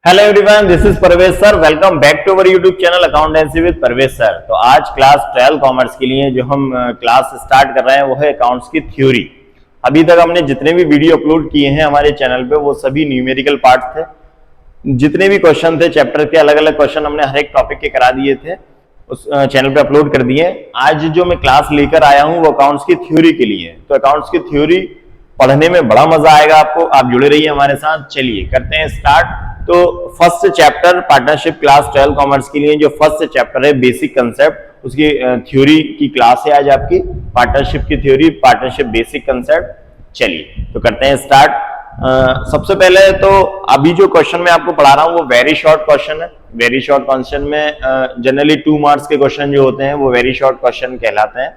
Hello everyone, this is Parvez sir. Welcome back to our YouTube channel accountancy with Parvez sir. तो आज class 12 commerce के लिए जो हम क्लास स्टार्ट कर रहे हैं वो है अकाउंट्स की थ्योरी। अभी तक हमने जितने भी वीडियो अपलोड किए हैं हमारे चैनल पे वो सभी न्यूमेरिकल पार्ट थे। जितने भी क्वेश्चन थे चैप्टर के अलग अलग क्वेश्चन हमने हर एक टॉपिक के करा दिए थे, उस चैनल पे अपलोड कर दिए। आज जो मैं क्लास लेकर आया हूँ वो अकाउंट्स की थ्योरी के लिए। तो अकाउंट्स की थ्योरी पढ़ने में बड़ा मजा आएगा आपको, आप जुड़े रहिए हमारे साथ। चलिए करते हैं स्टार्ट। तो first chapter partnership class 12 commerce के लिए जो फर्स्ट चैप्टर है बेसिक कंसेप्ट, उसकी थ्योरी की क्लास है आज आपकी। पार्टनरशिप की थ्योरी, पार्टनरशिप बेसिक कंसेप्ट। चलिए तो करते हैं स्टार्ट। सबसे पहले तो अभी जो क्वेश्चन मैं आपको पढ़ा रहा हूँ वो वेरी शॉर्ट क्वेश्चन है। वेरी शॉर्ट क्वेश्चन में जनरली 2 मार्क्स के क्वेश्चन जो होते हैं वो वेरी शॉर्ट क्वेश्चन कहलाते हैं।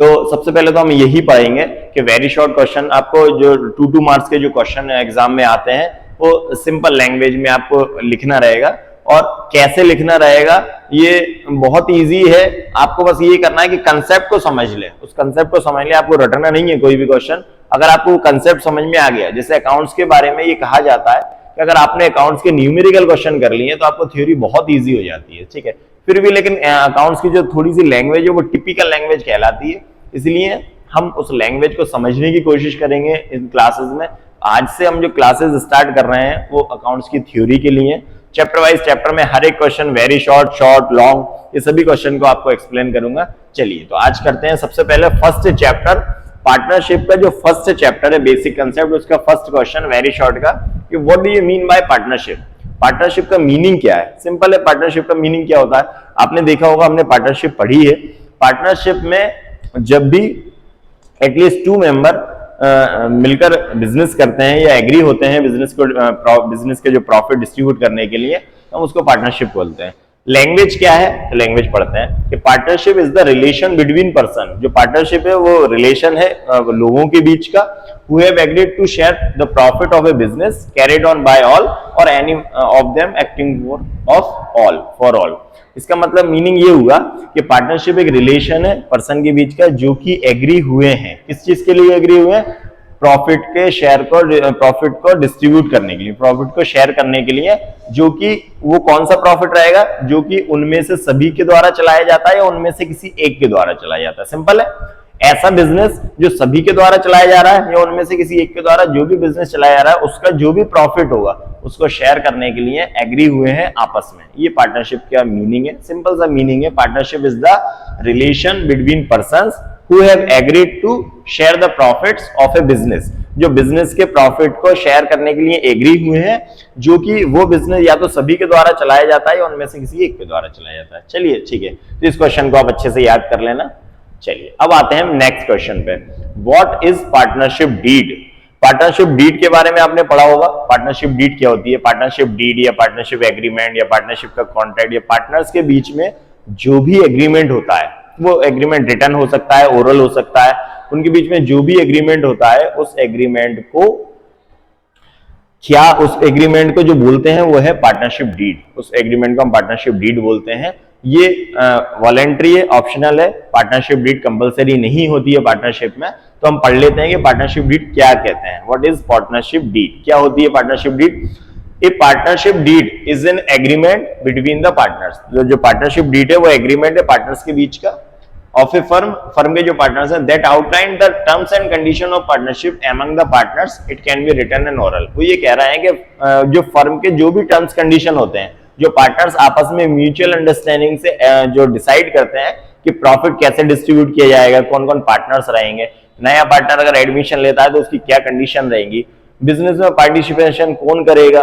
तो सबसे पहले तो हम यही पढ़ेंगे कि वेरी शॉर्ट क्वेश्चन आपको जो 2 मार्क्स के जो क्वेश्चन एग्जाम में आते हैं वो सिंपल लैंग्वेज में आपको लिखना रहेगा। और कैसे लिखना रहेगा ये बहुत इजी है, आपको बस ये करना है कि कंसेप्ट को समझ ले। उस कंसेप्ट को समझ ले, आपको रटना नहीं है कोई भी क्वेश्चन। अगर आपको कंसेप्ट समझ में आ गया, जैसे अकाउंट्स के बारे में ये कहा जाता है कि अगर आपने अकाउंट्स के न्यूमेरिकल क्वेश्चन कर लिए तो आपको थ्योरी बहुत ईजी हो जाती है, ठीक है। फिर भी लेकिन अकाउंट्स की जो थोड़ी सी लैंग्वेज है वो टिपिकल लैंग्वेज कहलाती है, इसलिए हम उस लैंग्वेज को समझने की कोशिश करेंगे इन क्लासेस में। आज से हम जो क्लासेस स्टार्ट कर रहे हैं वो अकाउंट्स की थ्योरी के लिए। चैप्टर वाइज चैप्टर में हर एक question very short, short, long, ये सभी क्वेश्चन को आपको एक्सप्लेन करूंगा। चलिए तो आज करते हैं सबसे पहले फर्स्ट चैप्टर पार्टनरशिप का। जो फर्स्ट चैप्टर है बेसिक कंसेप्ट, उसका फर्स्ट क्वेश्चन वेरी शॉर्ट का कि what do you mean by partnership. Partnership का मीनिंग क्या है? सिंपल है, पार्टनरशिप का मीनिंग क्या होता है आपने देखा होगा, हमने पार्टनरशिप पढ़ी है। पार्टनरशिप में जब भी एटलीस्ट 2 मेंबर मिलकर बिजनेस करते हैं या एग्री होते हैं बिजनेस के जो प्रॉफिट डिस्ट्रीब्यूट करने के लिए, हम उसको पार्टनरशिप बोलते हैं। लैंग्वेज क्या है? तो लैंग्वेज पढ़ते हैं कि partnership is the relation between person. जो पार्टनरशिप है वो रिलेशन है लोगों के बीच का, who have agreed to share the profit of a business carried on by all or any of them acting for all। इसका मतलब मीनिंग ये हुआ कि पार्टनरशिप एक रिलेशन है पर्सन के बीच का जो कि एग्री हुए हैं। किस चीज के लिए एग्री हुए हैं? प्रॉफिट के शेयर को, प्रॉफिट को डिस्ट्रीब्यूट करने के लिए, प्रॉफिट को शेयर करने के लिए। जो कि वो कौन सा प्रॉफिट रहेगा? जो कि उनमें से सभी के द्वारा चलाया जाता है या उनमें से किसी एक के द्वारा चलाया जाता है। सिंपल है, ऐसा बिजनेस जो सभी के द्वारा चलाया जा रहा है या उनमें से किसी एक के द्वारा जो भी बिजनेस चलाया जा रहा है उसका जो भी प्रॉफिट होगा उसको शेयर करने के लिए एग्री हुए हैं आपस में। ये पार्टनरशिप का मीनिंग है, सिंपल सा मीनिंग है। Partnership is the relation between persons who have agreed to share the profits of a business। जो बिजनेस के प्रॉफिट को शेयर करने के लिए एग्री हुए हैं, जो कि वो बिजनेस या तो सभी के द्वारा चलाया जाता है या उनमें से किसी एक के द्वारा चलाया जाता है। चलिए ठीक है, तो इस क्वेश्चन को आप अच्छे से याद कर लेना। चलिए अब आते हैं नेक्स्ट क्वेश्चन पे। What is partnership deed? Partnership deed के बारे में आपने पढ़ा होगा। पार्टनरशिप डीड क्या होती है? पार्टनरशिप डीड या पार्टनरशिप एग्रीमेंट या पार्टनरशिप का कॉन्ट्रैक्ट या पार्टनर्स के बीच में जो भी एग्रीमेंट होता है, वो एग्रीमेंट रिटन हो सकता है, ओरल हो सकता है, उनके बीच में जो भी एग्रीमेंट होता है उस एग्रीमेंट को उस एग्रीमेंट को जो बोलते हैं वो है पार्टनरशिप डीड। उस एग्रीमेंट को हम पार्टनरशिप डीड बोलते हैं। ये वॉलेंट्री है, ऑप्शनल है। पार्टनरशिप डीड कंपलसरी नहीं होती है पार्टनरशिप में। तो हम पढ़ लेते हैं कि पार्टनरशिप डीड क्या कहते हैं। What is partnership deed? क्या होती है partnership deed? A partnership deed is an agreement between the partners. जो पार्टनरशिप डीड है वो एग्रीमेंट है पार्टनर्स के बीच का ऑफ ए फर्म के जो पार्टनर्स हैं, that outline the terms and condition of partnership among the partners. It can be written and oral. वो ये कह रहा है कि जो फर्म के जो भी टर्म्स कंडीशन होते हैं, जो पार्टनर्स आपस में म्यूचुअल अंडरस्टैंडिंग से जो डिसाइड करते हैं कि प्रॉफिट कैसे डिस्ट्रीब्यूट किया जाएगा, कौन कौन पार्टनर्स रहेंगे, नया पार्टनर अगर एडमिशन लेता है तो उसकी क्या कंडीशन रहेंगी, बिजनेस में पार्टिसिपेशन कौन करेगा,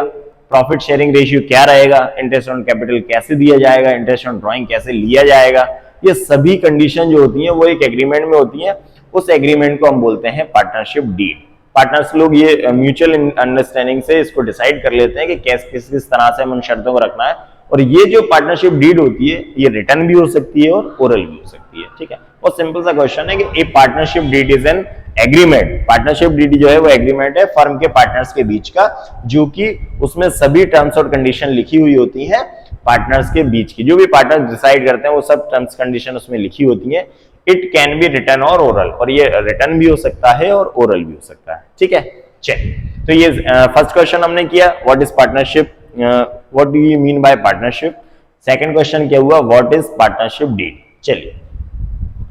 प्रॉफिट शेयरिंग रेशियो क्या रहेगा, इंटरेस्ट ऑन कैपिटल कैसे दिया जाएगा, इंटरेस्ट ऑन ड्रॉइंग कैसे लिया जाएगा, ये सभी कंडीशन जो होती हैं वो एक एग्रीमेंट में होती हैं। उस एग्रीमेंट को हम बोलते हैं पार्टनरशिप डीड। पार्टनर्स लोग ये म्यूचुअल अंडरस्टैंडिंग से इसको डिसाइड कर लेते हैं कि किस किस तरह से हम उन शर्तों को रखना है। और ये जो पार्टनरशिप डीड होती है ये रिटर्न भी हो सकती है और ओरल भी हो सकती है, ठीक है। और सिंपल सा क्वेश्चन है कि a partnership deed is an agreement. Partnership deed जो है वो एग्रीमेंट है फर्म के पार्टनर्स के बीच का, जो कि उसमें सभी टर्म्स और कंडीशन लिखी हुई होती है पार्टनर्स के बीच की। जो भी पार्टनर्स डिसाइड करते हैं वो सब टर्म्स कंडीशन उसमें लिखी होती है। इट कैन बी रिटन और ओरल, और ये रिटन भी हो सकता है और ओरल भी हो सकता है, ठीक है। चलिए तो ये फर्स्ट क्वेश्चन हमने किया, what is partnership what do you mean by partnership. Second question क्या हुआ, व्हाट इज पार्टनरशिप डीड। चलिए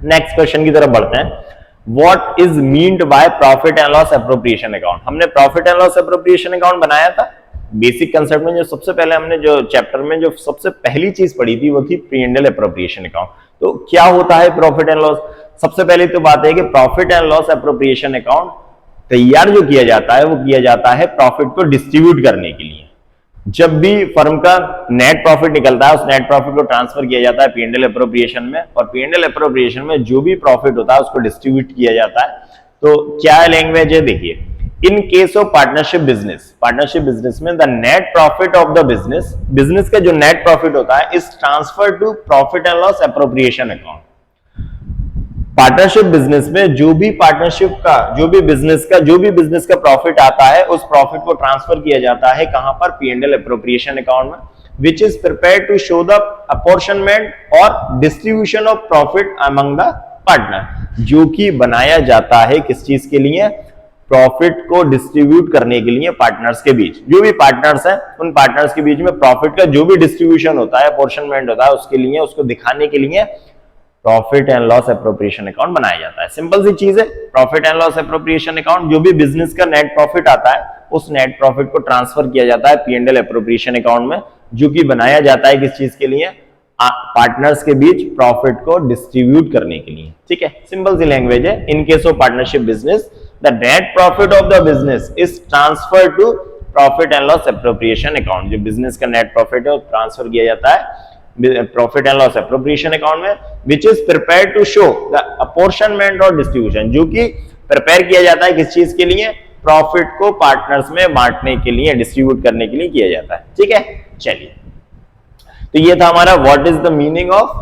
नेक्स्ट क्वेश्चन की तरफ बढ़ते हैं। What is meant by profit and loss appropriation account. हमने profit and loss appropriation account बनाया था बेसिक कंसेप्ट में। जो सबसे पहले हमने जो चैप्टर में जो सबसे पहली चीज पढ़ी थी वो थी P&L एप्रोप्रिएशन अकाउंट। तो क्या होता है प्रॉफिट एंड लॉस। सबसे पहले तो बात है कि profit and loss appropriation account तैयार जो किया जाता है वो किया जाता है प्रॉफिट को डिस्ट्रीब्यूट करने के लिए। जब भी फर्म का नेट प्रॉफिट निकलता है उस नेट प्रॉफिट को ट्रांसफर किया जाता है P&L एप्रोप्रिएशन में, और P&L एप्रोप्रिएशन में जो भी प्रॉफिट होता है उसको डिस्ट्रीब्यूट किया जाता है। तो क्या लैंग्वेज है देखिए, in case of partnership business में the net profit of the business का जो नेट प्रॉफिट होता है is transfer to profit and loss appropriation account. Partnership business में जो भी बिजनेस का प्रॉफिट आता है उस प्रॉफिट को ट्रांसफर किया जाता है कहां पर, P&L एप्रोप्रिएशन अकाउंट में, which is prepared to show the apportionment और distribution of profit among the partner, जो कि बनाया जाता है किस चीज के लिए, प्रॉफिट को डिस्ट्रीब्यूट करने के लिए पार्टनर्स के बीच। जो भी पार्टनर्स हैं उन पार्टनर्स के बीच में प्रॉफिट का जो भी डिस्ट्रीब्यूशन होता है, अपॉर्शनमेंट होता है, उसके लिए उसको दिखाने के लिए profit and loss appropriation account बनाया जाता है। सिंपल सी चीज है, profit and loss appropriation account, जो भी बिजनेस का नेट प्रॉफिट आता है उस नेट प्रॉफिट को ट्रांसफर किया जाता है P&L एप्रोप्रिएशन अकाउंट में, जो कि बनाया जाता है किस चीज के लिए, पार्टनर्स के बीच प्रॉफिट को डिस्ट्रीब्यूट करने के लिए। ठीक है, सिंपल सी लैंग्वेज है। In case of partnership business the net profit of the business is transfer to profit and loss appropriation account. जो बिजनेस का नेट प्रॉफिट है वो ट्रांसफर किया जाता है profit and loss appropriation account में, which is prepared to show the apportionment और distribution, जो कि प्रिपेयर किया जाता है किस चीज के लिए, प्रॉफिट को पार्टनर्स में बांटने के लिए, डिस्ट्रीब्यूट करने के लिए किया जाता है। ठीक है, चलिए तो ये था हमारा what is the meaning of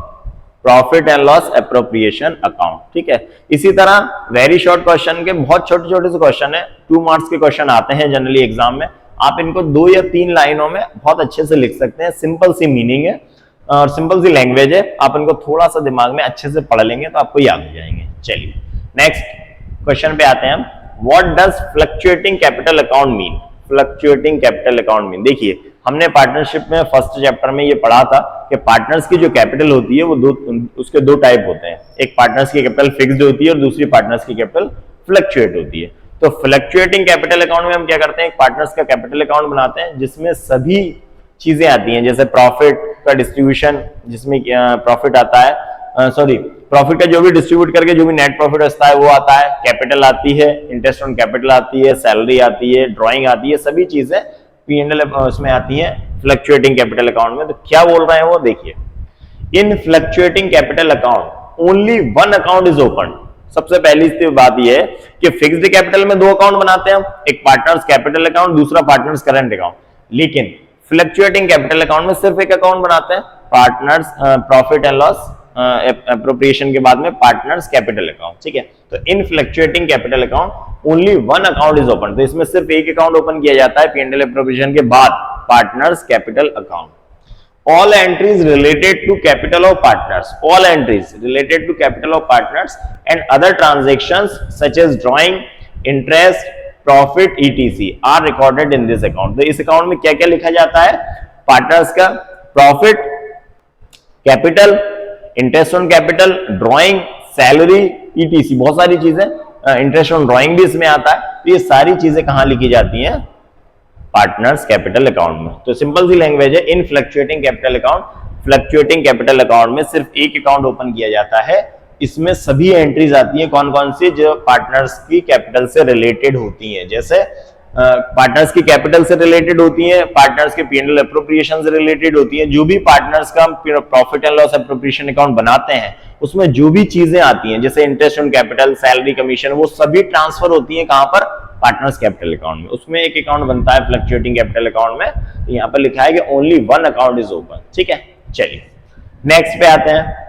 profit and loss appropriation account. ठीक है, इसी तरह वेरी शॉर्ट क्वेश्चन के बहुत छोटे छोटे से क्वेश्चन है, 2 मार्क्स के क्वेश्चन आते हैं जनरली एग्जाम में। आप इनको 2 या 3 लाइनों में बहुत अच्छे से लिख सकते हैं। सिंपल सी मीनिंग है और सिंपल सी लैंग्वेज है, आप इनको थोड़ा सा दिमाग में अच्छे से पढ़ लेंगे तो आपको याद हो जाएंगे। चलिए नेक्स्ट क्वेश्चन पे आते हैं हम। What does fluctuating capital account mean. Fluctuating capital account mean, देखिए हमने पार्टनरशिप में फर्स्ट चैप्टर में ये पढ़ा था कि पार्टनर्स की जो कैपिटल होती है वो उसके 2 टाइप होते हैं। एक पार्टनर्स की कैपिटल फिक्स्ड होती है और दूसरी पार्टनर्स की कैपिटल फ्लक्चुएट होती है। तो फ्लक्चुएटिंग कैपिटल अकाउंट में हम क्या करते हैं, एक पार्टनर्स का कैपिटल अकाउंट बनाते हैं जिसमें सभी चीजें आती हैं, जैसे प्रॉफिट का डिस्ट्रीब्यूशन, जिसमें प्रॉफिट आता है, प्रॉफिट का जो भी डिस्ट्रीब्यूट करके जो भी नेट प्रॉफिट होता है वो आता है, कैपिटल आती है, इंटरेस्ट ऑन कैपिटल आती है, सैलरी आती है, ड्राइंग आती है, सभी चीजें P&L उसमें आती हैं फ्लक्चुएटिंग कैपिटल अकाउंट में। तो क्या बोल रहे हैं वो देखिए, in fluctuating capital account only 1 account is open. सबसे पहली बात यह है कि फिक्स्ड कैपिटल में 2 अकाउंट बनाते हैं हम, एक पार्टनर्स कैपिटल अकाउंट, दूसरा पार्टनर्स करंट अकाउंट। लेकिन फ्लक्चुएटिंग कैपिटल अकाउंट में सिर्फ एक अकाउंट बनाते हैं, partners profit and loss appropriation के बाद में पार्टनर्स कैपिटल अकाउंट। ठीक है, तो in fluctuating capital account only 1 account is open. तो इसमें सिर्फ एक अकाउंट ओपन किया जाता है P&L एप्रोप्रिएशन के बाद, partners capital account. all entries related to capital of partners, all entries related to capital of partners and other transactions such as drawing, interest, profit etc are recorded in this account। तो इस account में क्या क्या लिखा जाता है, partners का profit, capital, interest on capital, drawing, salary etc, बहुत सारी चीजें, इंटरेस्ट ऑन ड्राइंग भी इसमें आता है। तो ये सारी चीजें कहां लिखी जाती हैं, पार्टनर्स कैपिटल अकाउंट में। तो सिंपल सी लैंग्वेज है, in fluctuating capital account, fluctuating capital account में सिर्फ एक अकाउंट ओपन किया जाता है, इसमें सभी एंट्रीज आती हैं कौन कौन सी, जो पार्टनर्स की कैपिटल से रिलेटेड होती हैं। जैसे पार्टनर्स की कैपिटल से रिलेटेड होती हैं, पार्टनर्स के P&L एप्रोप्रिएशन से रिलेटेड होती हैं। जो भी पार्टनर्स का profit and loss appropriation account बनाते हैं उसमें जो भी चीजें आती हैं, जैसे interest on capital, salary, commission, वो सभी ट्रांसफर होती हैं कहां पर, पार्टनर्स कैपिटल अकाउंट में। उसमें एक अकाउंट बनता है फ्लक्चुएटिंग कैपिटल अकाउंट में। तो यहाँ पर लिखा है कि ओनली 1 अकाउंट इज ओपन। ठीक है, चलिए नेक्स्ट पे आते हैं।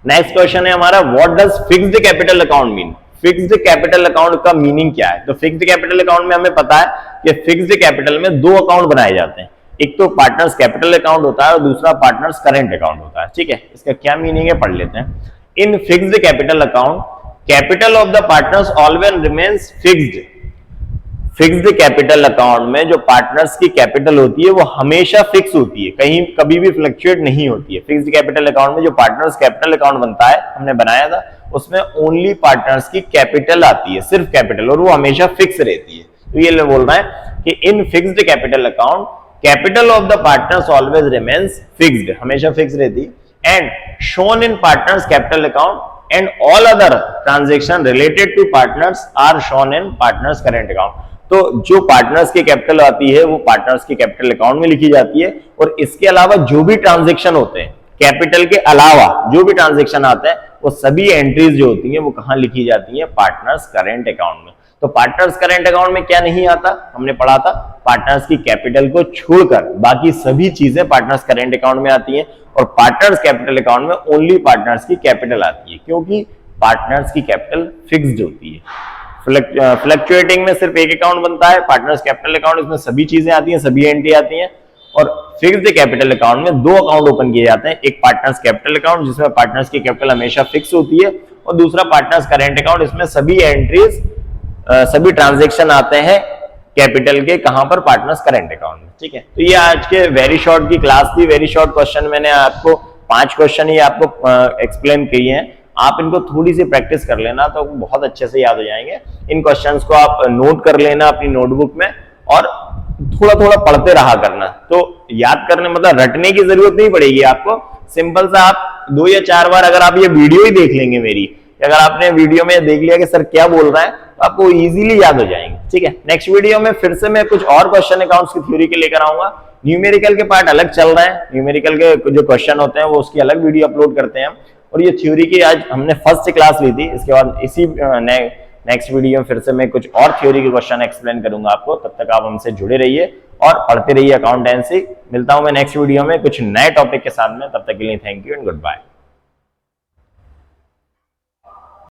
नेक्स्ट क्वेश्चन है हमारा, what does fixed capital account mean. Fixed capital account का मीनिंग क्या है। तो फिक्स्ड कैपिटल अकाउंट में हमें पता है कि फिक्स्ड कैपिटल में 2 अकाउंट बनाए जाते हैं, एक तो पार्टनर्स कैपिटल अकाउंट होता है और दूसरा पार्टनर्स करंट अकाउंट होता है। ठीक है, इसका क्या मीनिंग है पढ़ लेते हैं। In fixed capital account, capital of the partners always remains fixed. Fixed capital account में जो पार्टनर्स की कैपिटल होती है वो हमेशा फिक्स होती है, कहीं कभी भी फ्लक्चुएट नहीं होती है। फिक्स्ड कैपिटल अकाउंट में जो पार्टनर्स कैपिटल अकाउंट बनता है, हमने बनाया था, उसमें ओनली पार्टनर्स की कैपिटल आती है, सिर्फ कैपिटल, और वो हमेशा फिक्स रहती है। तो ये बोल रहा है कि in fixed capital account capital of the partners always remains fixed, हमेशा फिक्स रहती है, and shown in partners capital account and all other transaction related to partners are shown in partners current account. तो जो partners की capital आती है वो partners की कैपिटल अकाउंट में लिखी जाती है, और इसके अलावा जो भी ट्रांजेक्शन होते हैं, कैपिटल के अलावा जो भी ट्रांजेक्शन आते हैं, वो सभी एंट्रीज जो होती हैं वो कहां लिखी जाती है, पार्टनर्स करेंट अकाउंट में। तो पार्टनर्स करेंट अकाउंट में क्या नहीं आता, हमने पढ़ा था, पार्टनर्स की कैपिटल को छोड़कर बाकी सभी चीजें पार्टनर्स करेंट अकाउंट में आती हैं, और पार्टनर्स कैपिटल अकाउंट में ओनली पार्टनर्स की कैपिटल आती है, क्योंकि पार्टनर्स की कैपिटल फिक्स्ड होती है। फ्लक्चुएटिंग में सिर्फ एक अकाउंट बनता है, पार्टनर्स कैपिटल अकाउंट, इसमें सभी चीजें आती हैं, सभी एंट्री आती हैं। और फिक्स्ड कैपिटल अकाउंट में दो अकाउंट ओपन किए जाते हैं, एक पार्टनर्स कैपिटल अकाउंट जिसमें पार्टनर्स की कैपिटल हमेशा फिक्स होती है, और दूसरा पार्टनर्स करेंट अकाउंट, इसमें सभी एंट्रीज सभी ट्रांजेक्शन आते हैं कैपिटल के, कहां पर, पार्टनर्स करेंट अकाउंट में। ठीक है, तो ये आज के वेरी शॉर्ट की क्लास थी, वेरी शॉर्ट क्वेश्चन, मैंने आपको 5 क्वेश्चन ही आपको एक्सप्लेन किए हैं। आप इनको थोड़ी सी प्रैक्टिस कर लेना तो बहुत अच्छे से याद हो जाएंगे। इन क्वेश्चंस को आप नोट कर लेना अपनी नोटबुक में, और थोड़ा थोड़ा पढ़ते रहा करना। तो याद करने मतलब रटने की जरूरत नहीं पड़ेगी आपको, सिंपल सा आप 2 या 4 बार अगर आप ये वीडियो ही देख लेंगे मेरी, अगर आपने वीडियो में देख लिया कि सर क्या बोल रहा है, तो आपको इजीली याद हो जाएंगे। ठीक है, नेक्स्ट वीडियो में फिर से मैं कुछ और क्वेश्चन अकाउंट्स की थ्योरी के लेकर आऊंगा। न्यूमेरिकल के पार्ट अलग चल रहे हैं, न्यूमेरिकल के जो क्वेश्चन होते हैं वो उसकी अलग वीडियो अपलोड करते हैं, और ये थ्योरी की आज हमने फर्स्ट क्लास ली थी। इसके बाद इसी नेक्स्ट वीडियो में फिर से मैं कुछ और थ्योरी के क्वेश्चन एक्सप्लेन करूंगा आपको। तब तक आप हमसे जुड़े रहिए और पढ़ते रहिए अकाउंटेंसी। मिलता हूं मैं नेक्स्ट वीडियो में कुछ नए टॉपिक के साथ में, तब तक के लिए thank you and good bye.